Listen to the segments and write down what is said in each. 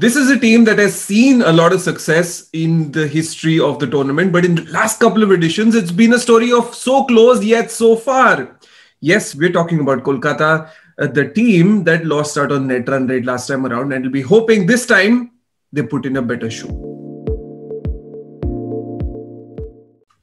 This is a team that has seen a lot of success in the history of the tournament, but in the last couple of editions, it's been a story of so close yet so far. Yes, we're talking about Kolkata, the team that lost out on net run rate last time around, and will be hoping this time they put in a better show.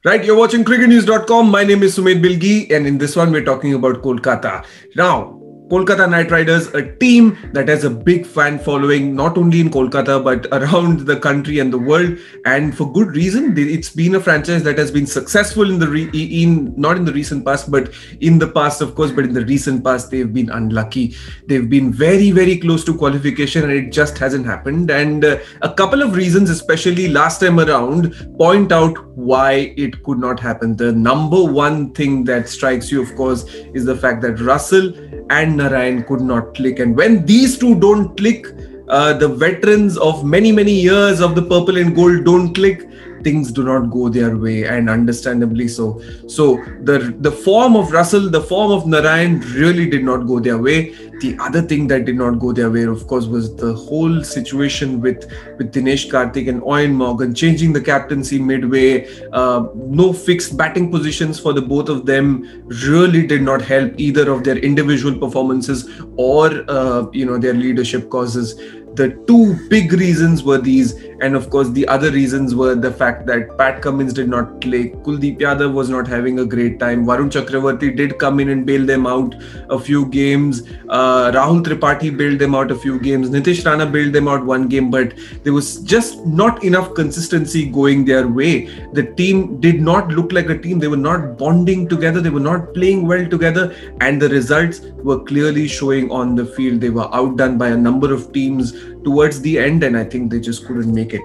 Right, you're watching cricketnews.com. My name is Sumedhh Bilgi, and in this one, we're talking about Kolkata. Now, Kolkata Knight Riders, a team that has a big fan following, not only in Kolkata, but around the country and the world. And for good reason. It's been a franchise that has been successful not in the recent past, but in the past, of course, but in the recent past, they've been unlucky. They've been very, very close to qualification and it just hasn't happened. And a couple of reasons, especially last time around, point out why it could not happen. The number one thing that strikes you, of course, is the fact that Russell and Narayan could not click. And when these two don't click, the veterans of many, many years of the purple and gold don't click, things do not go their way, and understandably so. So the form of Russell, the form of Narayan really did not go their way. The other thing that did not go their way, of course, was the whole situation with Dinesh Karthik and Eoin Morgan changing the captaincy midway. No fixed batting positions for the both of them really did not help either of their individual performances or their leadership causes. The two big reasons were these, and of course the other reasons were the fact that Pat Cummins did not play, Kuldeep Yadav was not having a great time, Varun Chakravarti did come in and bail them out a few games, Rahul Tripathi bailed them out a few games, Nitish Rana bailed them out one game, but there was just not enough consistency going their way. The team did not look like a team, they were not bonding together, they were not playing well together, and the results were clearly showing on the field. They were outdone by a number of teams towards the end, and I think they just couldn't make it.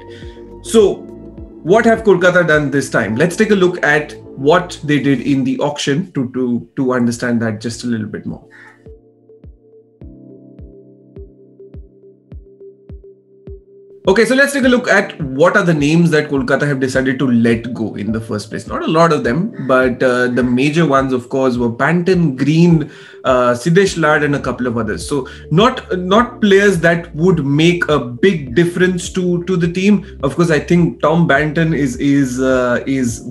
So what have Kolkata done this time? Let's take a look at what they did in the auction to understand that just a little bit more. Okay, so let's take a look at what are the names that Kolkata have decided to let go in the first place. Not a lot of them, but the major ones, of course, were Banton, Green, Siddesh Lad, and a couple of others. So not players that would make a big difference to the team. Of course, I think Tom Banton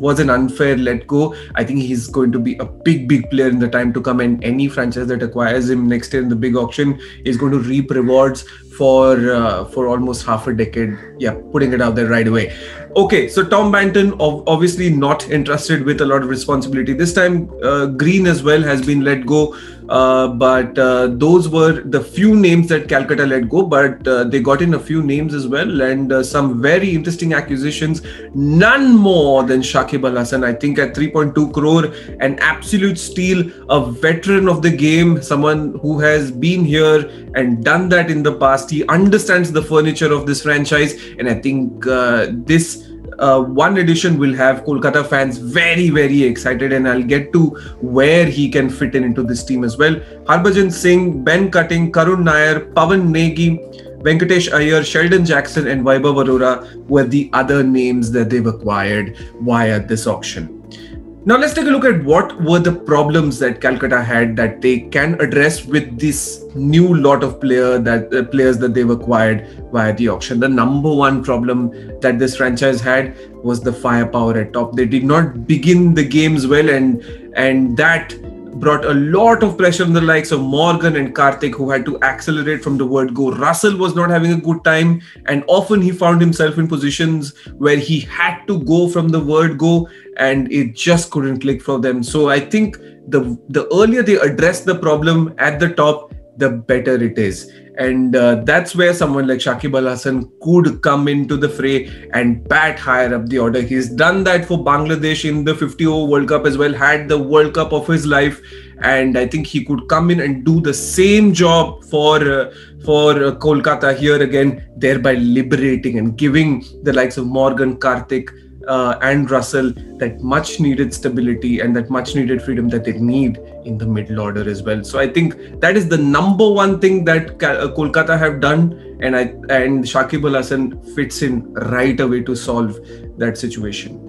was an unfair let go. I think he's going to be a big player in the time to come, and any franchise that acquires him next year in the big auction is going to reap rewards for almost half a decade. Yeah, putting it out there right away. Okay, so Tom Banton obviously not entrusted with a lot of responsibility this time. Green as well has been let go, but those were the few names that Calcutta let go, but they got in a few names as well, and some very interesting acquisitions. None more than Shakib Al Hasan, I think at 3.2 crore, an absolute steal, a veteran of the game, someone who has been here and done that in the past. He understands the furniture of this franchise, and I think this one edition will have Kolkata fans very, very excited, and I'll get to where he can fit into this team as well. Harbhajan Singh, Ben Cutting, Karun Nair, Pawan Negi, Venkatesh Iyer, Sheldon Jackson, and Vaibhav Arora were the other names that they've acquired via this auction. Now let's take a look at what were the problems that Calcutta had that they can address with this new lot of players that they've acquired via the auction. The number one problem that this franchise had was the firepower at top. They did not begin the games well, and that brought a lot of pressure on the likes of Morgan and Karthik, who had to accelerate from the word go. Russell was not having a good time, and often he found himself in positions where he had to go from the word go, and it just couldn't click for them. So I think the earlier they address the problem at the top, the better it is. And that's where someone like Shakib Al Hasan could come into the fray and bat higher up the order. He's done that for Bangladesh in the 50 over World Cup as well, had the World Cup of his life, and I think he could come in and do the same job for Kolkata here again, thereby liberating and giving the likes of Morgan, Karthik, and Russell that much needed stability and that much needed freedom that they need in the middle order as well. So I think that is the number one thing that Kolkata have done, and Shakib Al Hasan fits in right away to solve that situation.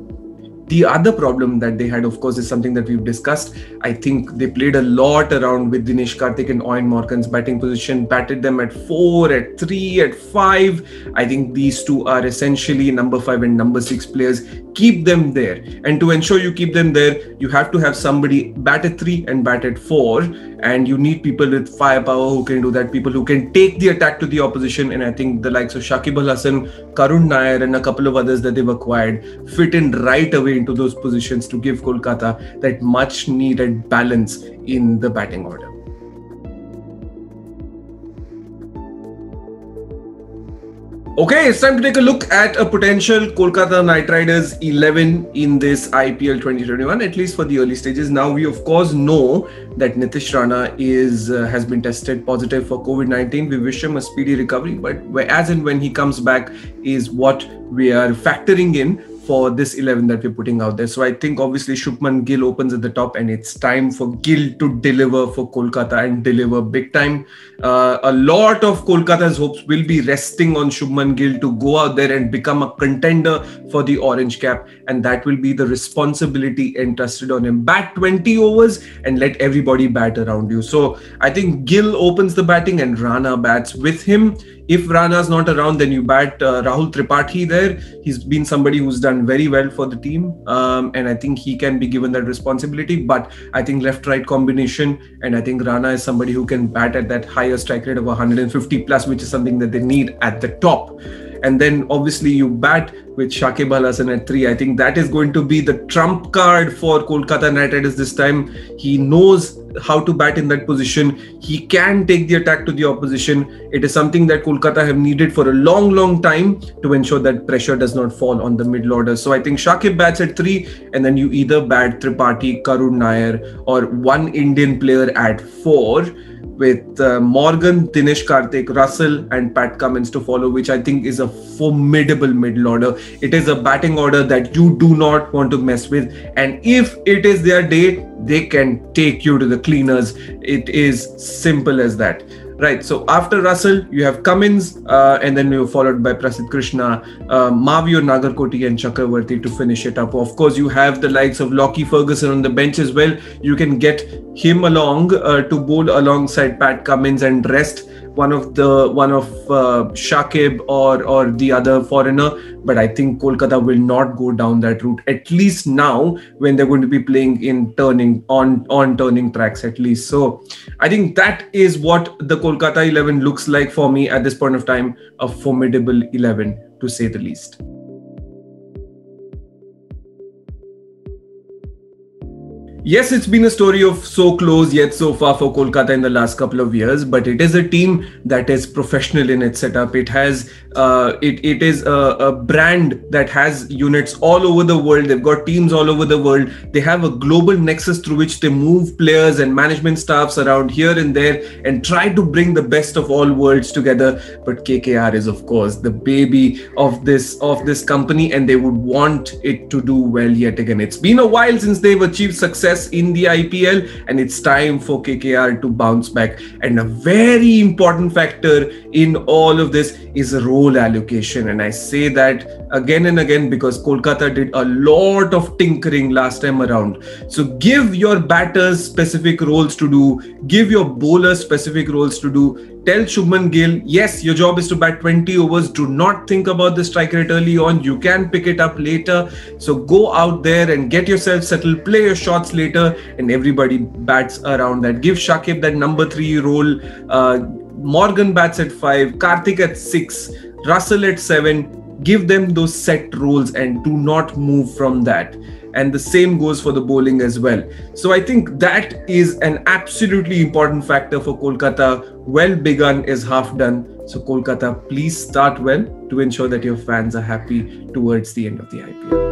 The other problem that they had, of course, is something that we've discussed. I think they played a lot around with Dinesh Karthik and Eoin Morgan's batting position, batted them at 4, at 3, at 5. I think these two are essentially number 5 and number 6 players. Keep them there. And to ensure you keep them there, you have to have somebody bat at 3 and bat at 4. And you need people with firepower who can do that, people who can take the attack to the opposition. And I think the likes of Shakib Al Hasan, Karun Nair and a couple of others that they've acquired fit in right away into those positions to give Kolkata that much needed balance in the batting order. Okay, it's time to take a look at a potential Kolkata Knight Riders 11 in this IPL 2021, at least for the early stages. Now, we of course know that Nitish Rana has been tested positive for COVID-19. We wish him a speedy recovery, but as and when he comes back is what we are factoring in for this 11 that we're putting out there. So I think obviously Shubman Gill opens at the top, and it's time for Gill to deliver for Kolkata and deliver big time. A lot of Kolkata's hopes will be resting on Shubman Gill to go out there and become a contender for the orange cap, and that will be the responsibility entrusted on him. Bat 20 overs and let everybody bat around you. So I think Gill opens the batting and Rana bats with him. If Rana's not around, then you bat Rahul Tripathi there. He's been somebody who's done very well for the team, and I think he can be given that responsibility. But I think left-right combination, and I think Rana is somebody who can bat at that higher strike rate of 150 plus, which is something that they need at the top. And then obviously you bat with Shakib Al Hasan at 3. I think that is going to be the trump card for Kolkata Knight Riders this time. He knows how to bat in that position. He can take the attack to the opposition. It is something that Kolkata have needed for a long time to ensure that pressure does not fall on the middle order. So I think Shakib bats at 3, and then you either bat Tripathi, Karun Nair, or one Indian player at 4. With Morgan, Dinesh Karthik, Russell and Pat Cummins to follow, which I think is a formidable middle order. It is a batting order that you do not want to mess with. And if it is their day, they can take you to the cleaners. It is simple as that. Right, so after Russell, you have Cummins, and then you're followed by Prasidh Krishna, Mavio, Nagarkoti and Chakravarti to finish it up. Of course, you have the likes of Lockie Ferguson on the bench as well. You can get him along to bowl alongside Pat Cummins and rest one of Shakib or the other foreigner. But I think Kolkata will not go down that route, at least now when they're going to be playing in turning tracks at least. So I think that is what the Kolkata 11 looks like for me at this point of time. A formidable 11 to say the least. Yes, it's been a story of so close yet so far for Kolkata in the last couple of years, but it is a team that is professional in its setup. It has, it is a brand that has units all over the world. They've got teams all over the world. They have a global nexus through which they move players and management staffs around here and there and try to bring the best of all worlds together. But KKR is, of course, the baby of this company, and they would want it to do well yet again. It's been a while since they've achieved success in the IPL, and it's time for KKR to bounce back. And a very important factor in all of this is role allocation, and I say that again and again because Kolkata did a lot of tinkering last time around. So give your batters specific roles to do, give your bowlers specific roles to do. Tell Shubman Gill, yes, your job is to bat 20 overs. Do not think about the strike rate early on. You can pick it up later. So go out there and get yourself settled, play your shots later, and everybody bats around that. Give Shakib that number 3 role. Morgan bats at 5, Karthik at 6, Russell at 7. Give them those set roles and do not move from that. And the same goes for the bowling as well. So I think that is an absolutely important factor for Kolkata. Well begun is half done. So Kolkata, please start well to ensure that your fans are happy towards the end of the IPL.